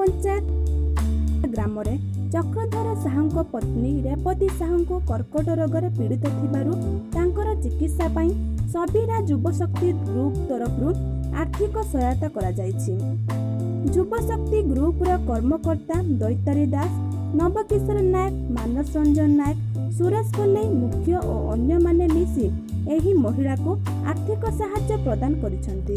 ପଞ୍ଚାୟତ ଗ୍ରାମରେ ଚକ୍ରଧର ସାହୁଙ୍କ ପତ୍ନୀ ରେବତୀ ସାହୁଙ୍କୁ କର୍କଟ ରୋଗରେ ପୀଡ଼ିତ ଥିବାରୁ ତାଙ୍କର ଚିକିତ୍ସା ପାଇଁ ସବିରା ଯୁବଶକ୍ତି ଗ୍ରୁପ ତରଫରୁ ଆର୍ଥିକ ସହାୟତା କରାଯାଇଛି। ଯୁବଶକ୍ତି ଗ୍ରୁପର କର୍ମକର୍ତ୍ତା ଦୈତାରୀ ଦାସ, ନବକିଶୋର ନାୟକ, ମାନସ ରଞ୍ଜନ ନାୟକ, ସୁରେଶ ପଲେଇ ମୁଖ୍ୟ ଓ ଅନ୍ୟମାନେ ମିଶି ଏହି ମହିଳାକୁ ଆର୍ଥିକ ସାହାଯ୍ୟ ପ୍ରଦାନ କରିଛନ୍ତି।